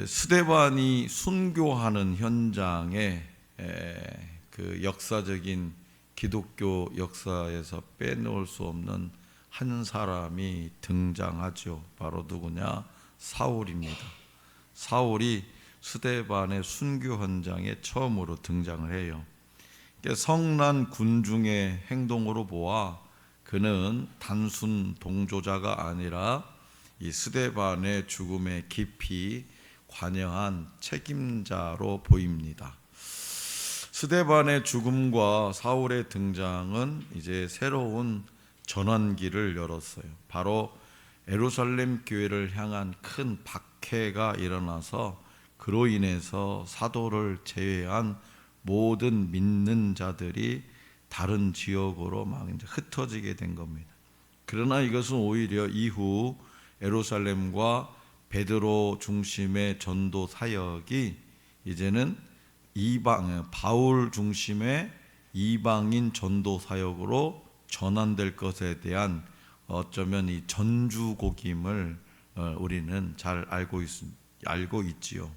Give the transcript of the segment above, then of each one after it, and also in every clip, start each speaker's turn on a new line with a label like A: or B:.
A: 스데반이 순교하는 현장에 그 역사적인 기독교 역사에서 빼놓을 수 없는 한 사람이 등장하죠. 바로 누구냐? 사울입니다. 사울이 스데반의 순교 현장에 처음으로 등장을 해요. 성난 군중의 행동으로 보아 그는 단순 동조자가 아니라 이 스데반의 죽음에 깊이 관여한 책임자로 보입니다. 스데반의 죽음과 사울의 등장은 이제 새로운 전환기를 열었어요. 바로 예루살렘 교회를 향한 큰 박해가 일어나서 그로 인해서 사도를 제외한 모든 믿는 자들이 다른 지역으로 막 이제 흩어지게 된 겁니다. 그러나 이것은 오히려 이후 예루살렘과 베드로 중심의 전도 사역이 이제는 바울 중심의 이방인 전도 사역으로 전환될 것에 대한 어쩌면 이 전주곡임을 우리는 잘 알고 있지요.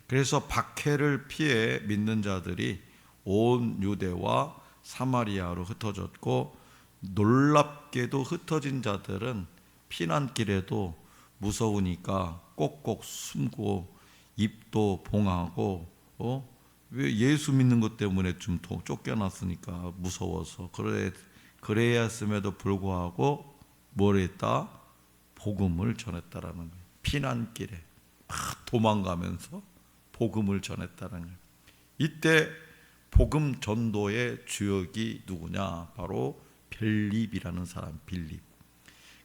A: 그래서 박해를 피해 믿는 자들이 온 유대와 사마리아로 흩어졌고, 놀랍게도 흩어진 자들은 피난길에도 무서우니까 꼭꼭 숨고 입도 봉하고 왜 예수 믿는 것 때문에 좀 쫓겨났으니까 무서워서 그래야 했음에도 불구하고 뭘 했다? 복음을 전했다라는 거예요. 피난길에 막 도망가면서 복음을 전했다는 거예요. 이때 복음 전도의 주역이 누구냐? 바로 빌립이라는 사람, 빌립.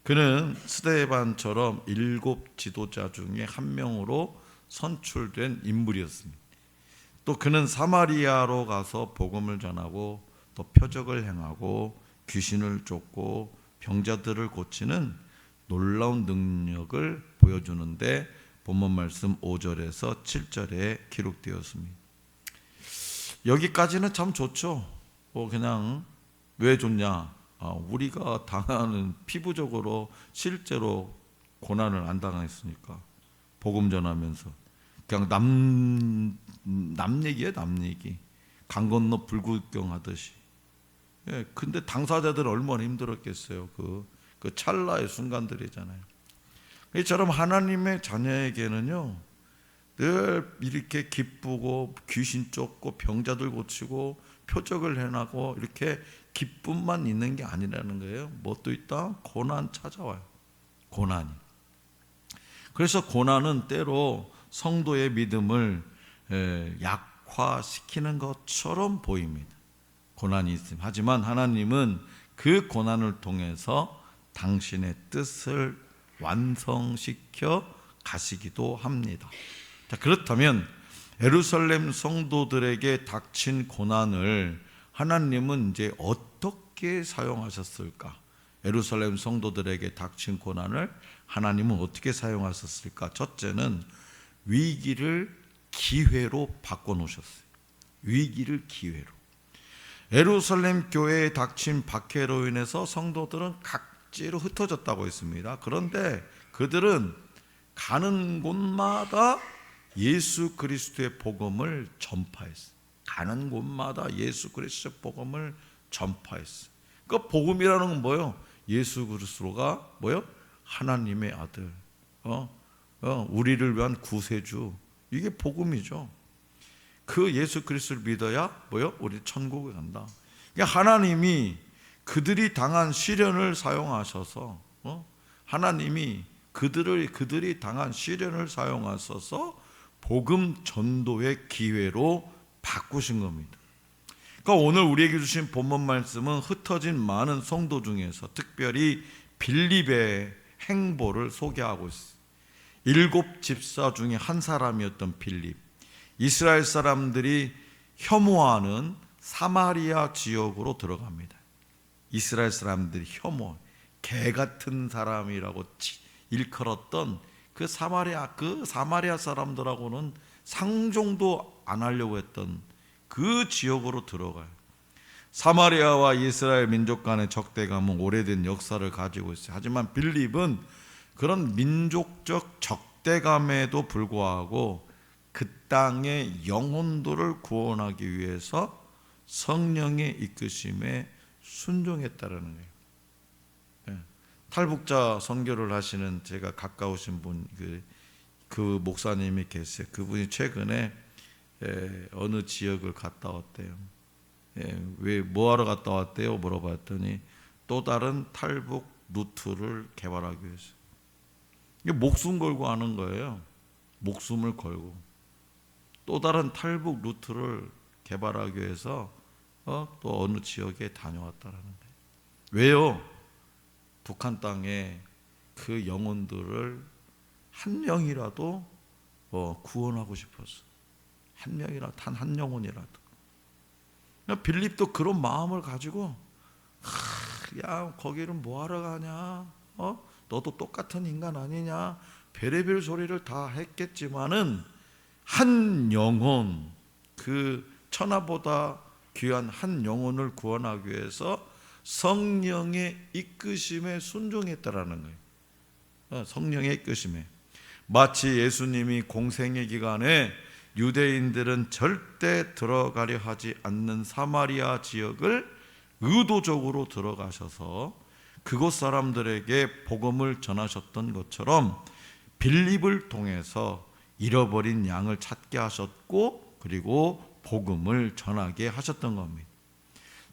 A: 그는 스데반처럼 7 지도자 중에 한 명으로 선출된 인물이었습니다. 또 그는 사마리아로 가서 복음을 전하고 또 표적을 행하고 귀신을 쫓고 병자들을 고치는 놀라운 능력을 보여주는데 본문 말씀 5절에서 7절에 기록되었습니다. 여기까지는 참 좋죠. 그냥 왜 좋냐? 우리가 당하는 피부적으로 실제로 고난을 안 당했으니까 복음 전하면서 그냥 남 얘기예요. 남 얘기. 강 건너 불구경 하듯이. 근데 당사자들은 얼마나 힘들었겠어요. 그 찰나의 순간들이잖아요. 이처럼 하나님의 자녀에게는요, 늘 이렇게 기쁘고 귀신 쫓고 병자들 고치고 표적을 해나고 이렇게 기쁨만 있는 게 아니라는 거예요. 뭣도 있다? 고난 찾아와요. 고난이. 그래서 고난은 때로 성도의 믿음을 약화시키는 것처럼 보입니다. 고난이 있습니다. 하지만 하나님은 그 고난을 통해서 당신의 뜻을 완성시켜 가시기도 합니다. 자, 그렇다면 예루살렘 성도들에게 닥친 고난을 하나님은 이제 어떻게 사용하셨을까? 예루살렘 성도들에게 닥친 고난을 하나님은 어떻게 사용하셨을까? 첫째는 위기를 기회로 바꿔놓으셨어요. 위기를 기회로. 예루살렘 교회에 닥친 박해로 인해서 성도들은 각지로 흩어졌다고 했습니다. 그런데 그들은 가는 곳마다 예수 그리스도의 복음을 전파했어요. 가는 곳마다 예수 그리스도의 복음을 전파했어요. 그 복음이라는 건 뭐예요? 예수 그리스도가 뭐예요? 하나님의 아들, 우리를 위한 구세주. 이게 복음이죠. 그 예수 그리스도를 믿어야 뭐예요? 우리 천국에 간다. 그러니까 하나님이 그들이 당한 시련을 사용하셔서 하나님이 그들이 당한 시련을 사용하셔서 복음 전도의 기회로 바꾸신 겁니다. 그러니까 오늘 우리에게 주신 본문 말씀은 흩어진 많은 성도 중에서 특별히 빌립의 행보를 소개하고 있습니다. 7 집사 중에 한 사람이었던 빌립. 이스라엘 사람들이 혐오하는 사마리아 지역으로 들어갑니다. 이스라엘 사람들이 개 같은 사람이라고 일컬었던 그 사마리아 사람들하고는 상종도 안 하려고 했던 그 지역으로 들어가요. 사마리아와 이스라엘 민족 간의 적대감은 오래된 역사를 가지고 있어요. 하지만 빌립은 그런 민족적 적대감에도 불구하고 그 땅의 영혼들을 구원하기 위해서 성령의 이끄심에 순종했다라는 거예요. 탈북자 선교를 하시는 제가 가까우신 분, 그 목사님이 계세요. 그분이 최근에 어느 지역을 갔다 왔대요. 왜 뭐하러 갔다 왔대요? 물어봤더니 또 다른 탈북 루트를 개발하기 위해서. 이게 목숨 걸고 하는 거예요. 목숨을 걸고 또 다른 탈북 루트를 개발하기 위해서 또 어느 지역에 다녀왔다라는 거예요. 왜요? 북한 땅에 그 영혼들을 한 명이라도 구원하고 싶었어. 한 명이라도, 단 한 영혼이라도. 빌립도 그런 마음을 가지고 야, 거기는 뭐하러 가냐? 너도 똑같은 인간 아니냐? 별의별 소리를 다 했겠지만은 한 영혼, 그 천하보다 귀한 한 영혼을 구원하기 위해서 성령의 이끄심에 순종했다라는 거예요. 성령의 이끄심에. 마치 예수님이 공생의 기간에 유대인들은 절대 들어가려 하지 않는 사마리아 지역을 의도적으로 들어가셔서 그곳 사람들에게 복음을 전하셨던 것처럼 빌립을 통해서 잃어버린 양을 찾게 하셨고, 그리고 복음을 전하게 하셨던 겁니다.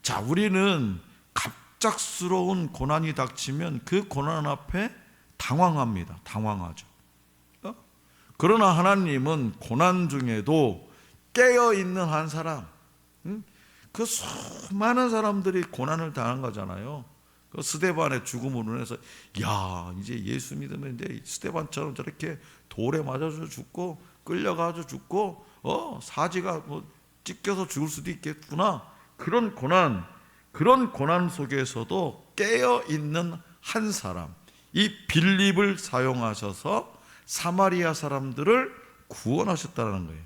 A: 자, 우리는 갑작스러운 고난이 닥치면 그 고난 앞에 당황합니다. 당황하죠. 그러나 하나님은 고난 중에도 깨어있는 한 사람, 그 수많은 사람들이 고난을 당한 거잖아요. 그 스데반의 죽음으로 인해서 야, 이제 예수 믿으면 이제 스데반처럼 저렇게 돌에 맞아서 죽고 끌려가서 죽고 사지가 찢겨서 죽을 수도 있겠구나. 그런 고난 속에서도 깨어있는 한 사람, 이 빌립을 사용하셔서 사마리아 사람들을 구원하셨다는 거예요.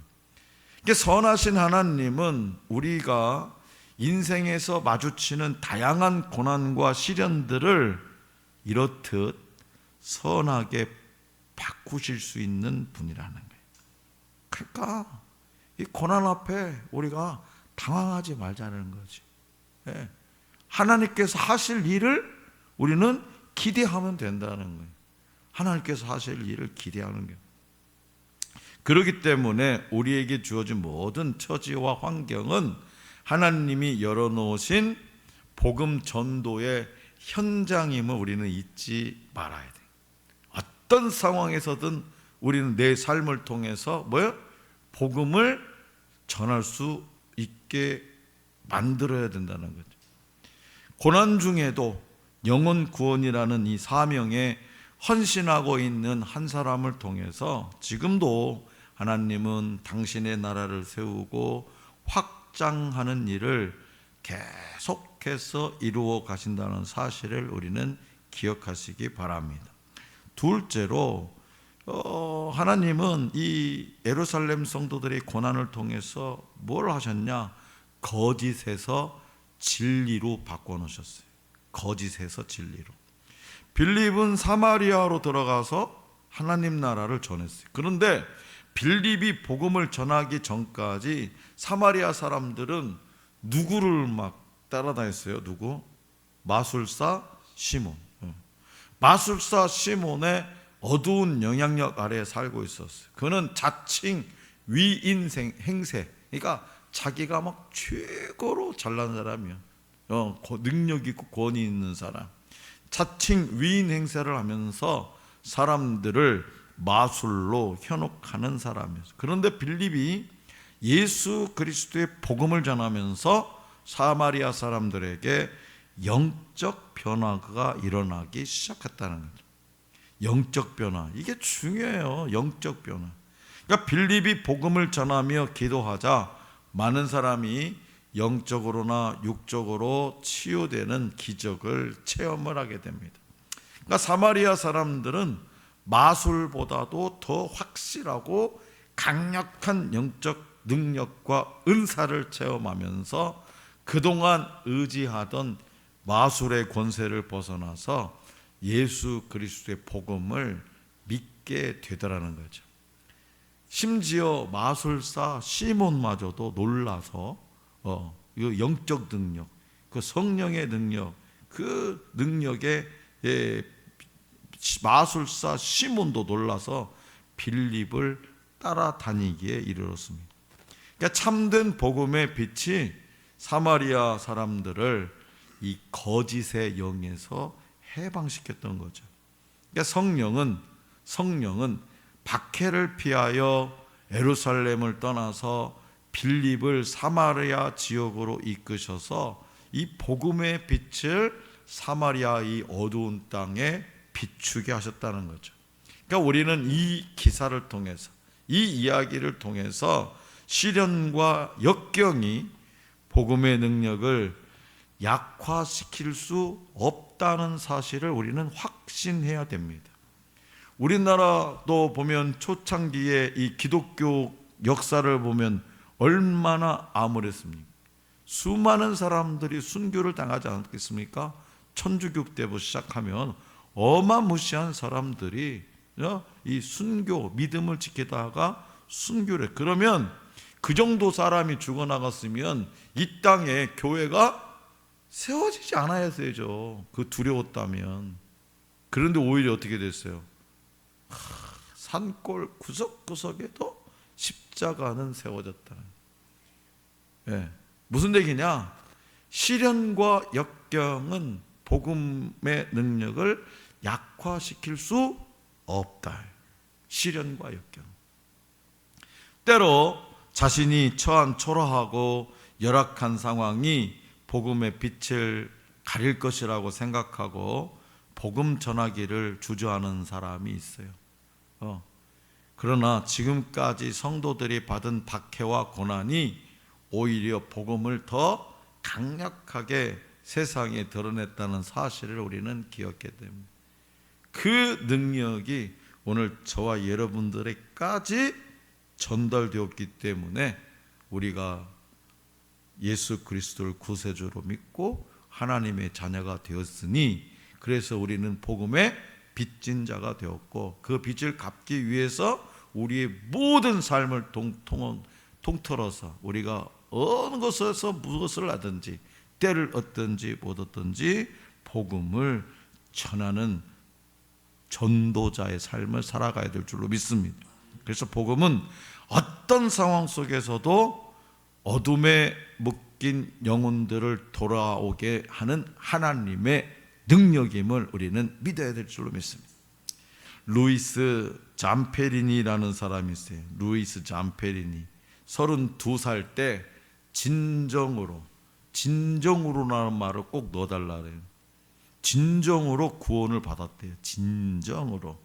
A: 이게 선하신 하나님은 우리가 인생에서 마주치는 다양한 고난과 시련들을 이렇듯 선하게 바꾸실 수 있는 분이라는 거예요. 그러니까 이 고난 앞에 우리가 당황하지 말자는 거지. 하나님께서 하실 일을 우리는 기대하면 된다는 거예요. 하나님께서 하실 일을 기대하는 거예요. 그렇기 때문에 우리에게 주어진 모든 처지와 환경은 하나님이 열어놓으신 복음 전도의 현장임을 우리는 잊지 말아야 돼요. 어떤 상황에서든 우리는 내 삶을 통해서 복음을 전할 수 있게 만들어야 된다는 거죠. 고난 중에도 영혼 구원이라는 이 사명에 헌신하고 있는 한 사람을 통해서 지금도 하나님은 당신의 나라를 세우고 확장하는 일을 계속해서 이루어 가신다는 사실을 우리는 기억하시기 바랍니다. 둘째로 하나님은 이 예루살렘 성도들의 고난을 통해서 뭘 하셨냐? 거짓에서 진리로 바꿔놓으셨어요. 거짓에서 진리로. 빌립은 사마리아로 들어가서 하나님 나라를 전했어요. 그런데 빌립이 복음을 전하기 전까지 사마리아 사람들은 누구를 막 따라다녔어요? 누구? 마술사 시몬. 마술사 시몬의 어두운 영향력 아래에 살고 있었어요. 그는 자칭 위인 행세, 그러니까 자기가 막 최고로 잘난 사람이야. 능력 있고 권위 있는 사람. 자칭 위인 행세를 하면서 사람들을 마술로 현혹하는 사람이었어요. 그런데 빌립이 예수 그리스도의 복음을 전하면서 사마리아 사람들에게 영적 변화가 일어나기 시작했다는 거죠. 영적 변화, 이게 중요해요. 영적 변화. 그러니까 빌립이 복음을 전하며 기도하자 많은 사람이 영적으로나 육적으로 치유되는 기적을 체험을 하게 됩니다. 그러니까 사마리아 사람들은 마술보다도 더 확실하고 강력한 영적 능력과 은사를 체험하면서 그동안 의지하던 마술의 권세를 벗어나서 예수 그리스도의 복음을 믿게 되더라는 거죠. 심지어 마술사 시몬마저도 놀라서 이 영적 능력, 그 성령의 능력, 그 능력에 마술사 시몬도 놀라서 빌립을 따라다니기에 이르렀습니다. 그러니까 참된 복음의 빛이 사마리아 사람들을 이 거짓의 영에서 해방시켰던 거죠. 그러니까 성령은 박해를 피하여 예루살렘을 떠나서 빌립을 사마리아 지역으로 이끄셔서 이 복음의 빛을 사마리아 이 어두운 땅에 비추게 하셨다는 거죠. 그러니까 우리는 이 기사를 통해서, 이 이야기를 통해서 시련과 역경이 복음의 능력을 약화시킬 수 없다는 사실을 우리는 확신해야 됩니다. 우리나라도 보면 초창기에 이 기독교 역사를 보면 얼마나 암울했습니까? 수많은 사람들이 순교를 당하지 않았겠습니까? 천주교 때부터 시작하면 어마무시한 사람들이 이 순교, 믿음을 지키다가 순교를, 그러면 그 정도 사람이 죽어나갔으면 이 땅에 교회가 세워지지 않아야 되죠. 그 두려웠다면. 그런데 오히려 어떻게 됐어요? 산골 구석구석에도 십자가는 세워졌다. 무슨 얘기냐? 시련과 역경은 복음의 능력을 약화시킬 수 없다. 시련과 역경. 때로 자신이 처한 초라하고 열악한 상황이 복음의 빛을 가릴 것이라고 생각하고 복음 전하기를 주저하는 사람이 있어요. 그러나 지금까지 성도들이 받은 박해와 고난이 오히려 복음을 더 강력하게 세상에 드러냈다는 사실을 우리는 기억해야 됩니다. 그 능력이 오늘 저와 여러분들에게까지 전달되었기 때문에 우리가 예수 그리스도를 구세주로 믿고 하나님의 자녀가 되었으니, 그래서 우리는 복음의 빚진 자가 되었고, 그 빚을 갚기 위해서 우리의 모든 삶을 통틀어서 우리가 어느 것에서 무엇을 하든지, 때를 얻든지 못 얻든지 복음을 전하는 전도자의 삶을 살아가야 될 줄로 믿습니다. 그래서 복음은 어떤 상황 속에서도 어둠에 묶인 영혼들을 돌아오게 하는 하나님의 능력임을 우리는 믿어야 될 줄로 믿습니다. 루이스 잠페리니라는 사람이 있어요. 루이스 잠페리니 32살 때 진정으로라는 말을 꼭 넣어달라 그래요. 진정으로 구원을 받았대요. 진정으로.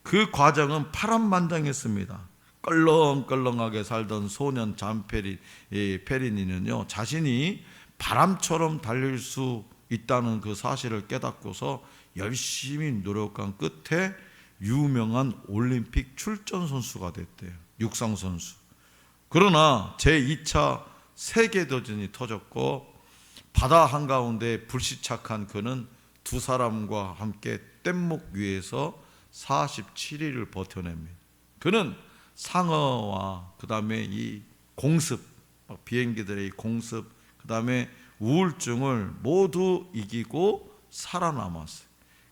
A: 그 과정은 파란만장했습니다. 껄렁껄렁하게 살던 소년 페리니는요, 자신이 바람처럼 달릴 수 있다는 그 사실을 깨닫고서 열심히 노력한 끝에 유명한 올림픽 출전 선수가 됐대요. 육상 선수. 그러나 제2차 세계대전이 터졌고 바다 한가운데 불시착한 그는 두 사람과 함께 뗏목 위에서 47일을 버텨냅니다. 그는 상어와 그 다음에 이 공습, 비행기들의 공습, 그 다음에 우울증을 모두 이기고 살아남았어요.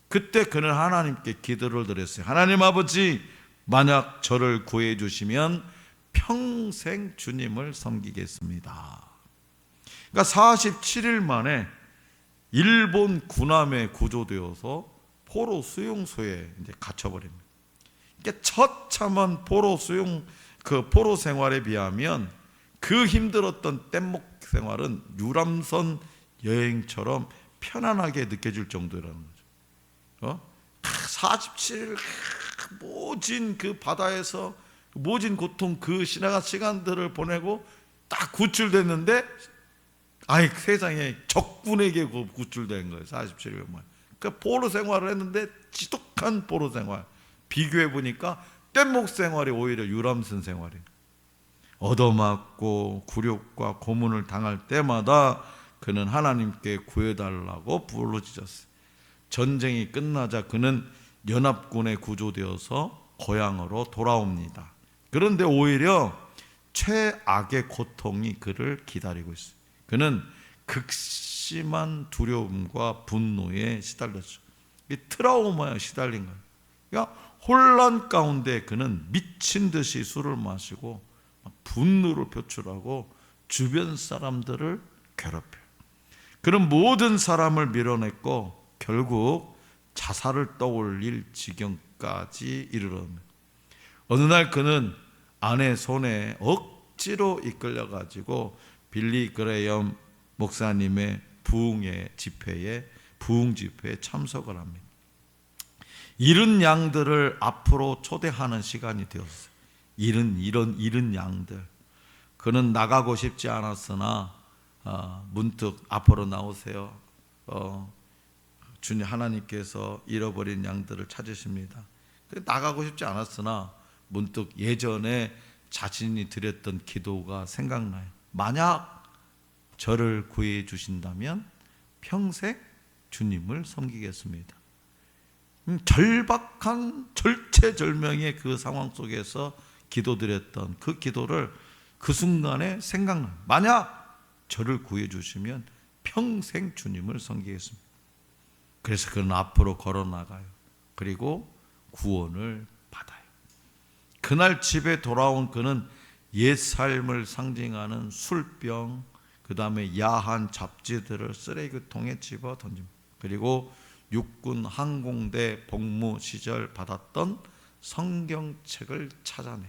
A: 그때 그는 하나님께 기도를 드렸어요. 하나님 아버지, 만약 저를 구해 주시면 평생 주님을 섬기겠습니다. 그러니까 47일 만에 일본 군함에 구조되어서 포로 수용소에 이제 갇혀버립니다. 그러니까 처참한 포로 생활에 비하면 그 힘들었던 뗏목 생활은 유람선 여행처럼 편안하게 느껴질 정도라는 거죠. 47일 모진 그 바다에서 모진 고통, 그 시간들을 보내고 딱 구출됐는데, 세상에 적군에게 구출된 거예요. 47일 만에. 그러니까 포로 생활을 했는데 지독한 포로 생활. 비교해 보니까 뗏목 생활이 오히려 유람선 생활이에요. 얻어맞고 굴욕과 고문을 당할 때마다 그는 하나님께 구해달라고 부르짖었어요. 전쟁이 끝나자 그는 연합군에 구조되어서 고향으로 돌아옵니다. 그런데 오히려 최악의 고통이 그를 기다리고 있어요. 그는 극심한 두려움과 분노에 시달렸죠. 이 트라우마에 시달린 거예요. 그러니까 혼란 가운데 그는 미친 듯이 술을 마시고 분노를 표출하고 주변 사람들을 괴롭혀요. 그는 모든 사람을 밀어냈고 결국 자살을 떠올릴 지경까지 이르렀습니다. 어느 날 그는 아내 손에 억지로 이끌려가지고 빌리 그레엄 목사님의 부흥 집회에 참석을 합니다. 잃은 양들을 앞으로 초대하는 시간이 되었어요. 잃은 양들. 그는 나가고 싶지 않았으나 문득 앞으로 나오세요. 주님 하나님께서 잃어버린 양들을 찾으십니다. 나가고 싶지 않았으나 문득 예전에 자신이 드렸던 기도가 생각나요. 만약 저를 구해 주신다면 평생 주님을 섬기겠습니다. 절박한 절체절명의 그 상황 속에서 기도드렸던 그 기도를 그 순간에 생각나요. 만약 저를 구해 주시면 평생 주님을 섬기겠습니다. 그래서 그는 앞으로 걸어나가요. 그리고 구원을 받아요. 그날 집에 돌아온 그는 옛 삶을 상징하는 술병, 그 다음에 야한 잡지들을 쓰레기통에 집어 던집니다. 그리고 육군 항공대 복무 시절 받았던 성경책을 찾아내.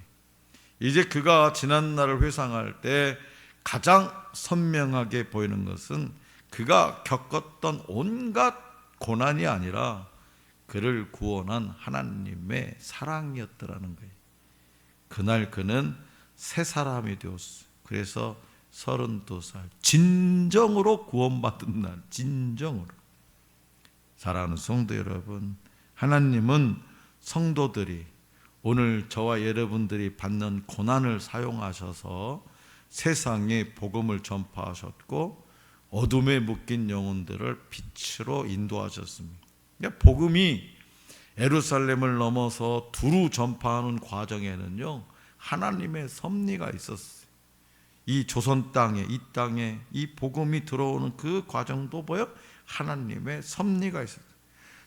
A: 이제 그가 지난날을 회상할 때 가장 선명하게 보이는 것은 그가 겪었던 온갖 고난이 아니라 그를 구원한 하나님의 사랑이었더라는 거예요. 그날 그는 새 사람이 되었어요. 그래서 32살 진정으로 구원받은 날, 진정으로. 사랑하는 성도 여러분, 하나님은 성도들이 오늘 저와 여러분들이 받는 고난을 사용하셔서 세상에 복음을 전파하셨고 어둠에 묶인 영혼들을 빛으로 인도하셨습니다. 복음이 예루살렘을 넘어서 두루 전파하는 과정에는요, 하나님의 섭리가 있었어요. 이 조선 땅에, 이 땅에 이 복음이 들어오는 그 과정도 뭐예요? 하나님의 섭리가 있었어요.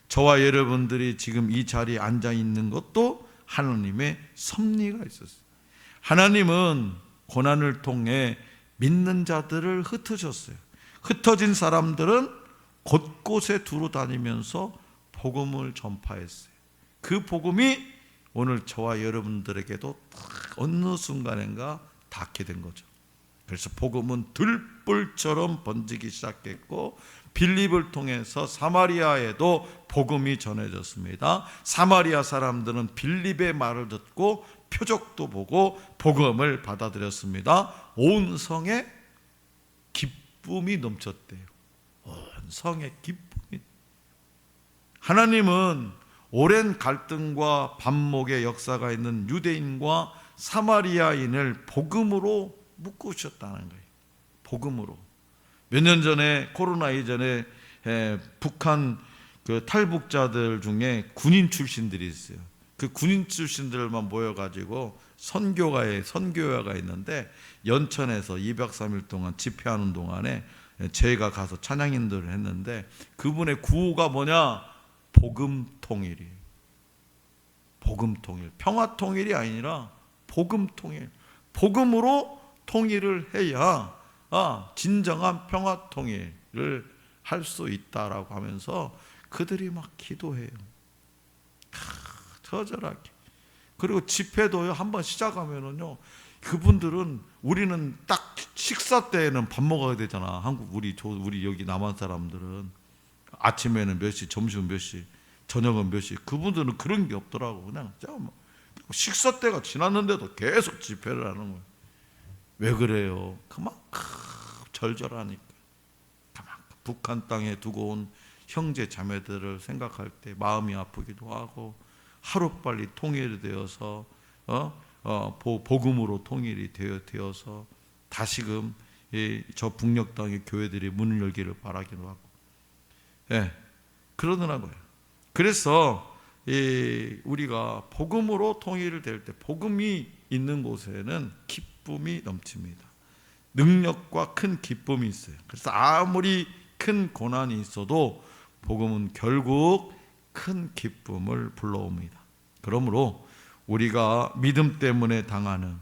A: 저와 여러분들이 지금 이 자리에 앉아 있는 것도 하나님의 섭리가 있었어요. 하나님은 고난을 통해 믿는 자들을 흩으셨어요. 흩어진 사람들은 곳곳에 두루 다니면서 복음을 전파했어요. 그 복음이 오늘 저와 여러분들에게도 어느 순간인가 닿게 된 거죠. 그래서 복음은 들불처럼 번지기 시작했고 빌립을 통해서 사마리아에도 복음이 전해졌습니다. 사마리아 사람들은 빌립의 말을 듣고 표적도 보고 복음을 받아들였습니다. 온 성에 기쁨이 넘쳤대요. 온 성에 기쁨이. 하나님은 오랜 갈등과 반목의 역사가 있는 유대인과 사마리아인을 복음으로 묶으셨다는 거예요. 복음으로. 몇 년 전에 코로나 이전에 북한 그 탈북자들 중에 군인 출신들이 있어요. 그 군인 출신들만 모여가지고 선교회가 있는데 연천에서 2박 3일 동안 집회하는 동안에 제가 가서 찬양인들을 했는데 그분의 구호가 뭐냐? 복음 통일이에요. 복음 통일. 평화 통일이 아니라 복음 통일. 복음으로 통일을 해야 진정한 평화 통일을 할 수 있다라고 하면서 그들이 막 기도해요. 처절하게. 그리고 집회도 한번 시작하면은요, 그분들은 우리는 딱 식사 때에는 밥 먹어야 되잖아. 우리 여기 남한 사람들은 아침에는 몇 시, 점심은 몇 시, 저녁은 몇 시. 그분들은 그런 게 없더라고. 그냥 식사 때가 지났는데도 계속 집회를 하는 거예요. 왜 그래요? 그만큼 절절하니까. 그만큼 북한 땅에 두고 온 형제 자매들을 생각할 때 마음이 아프기도 하고 하루빨리 통일이 되어서 복음으로 통일이 되어서 다시금 저 북녘 땅의 교회들이 문을 열기를 바라기도 하고, 그러더라고요. 그래서 우리가 복음으로 통일을 될 때, 복음이 있는 곳에는 기쁨이 넘칩니다. 능력과 큰 기쁨이 있어요. 그래서 아무리 큰 고난이 있어도 복음은 결국 큰 기쁨을 불러옵니다. 그러므로 우리가 믿음 때문에 당하는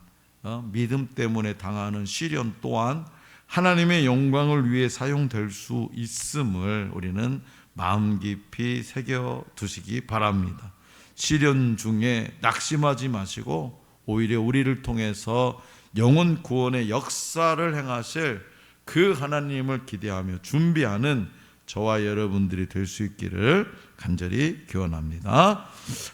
A: 시련 또한 하나님의 영광을 위해 사용될 수 있음을 우리는 마음 깊이 새겨 두시기 바랍니다. 시련 중에 낙심하지 마시고 오히려 우리를 통해서 영혼 구원의 역사를 행하실 그 하나님을 기대하며 준비하는 저와 여러분들이 될 수 있기를 간절히 기원합니다.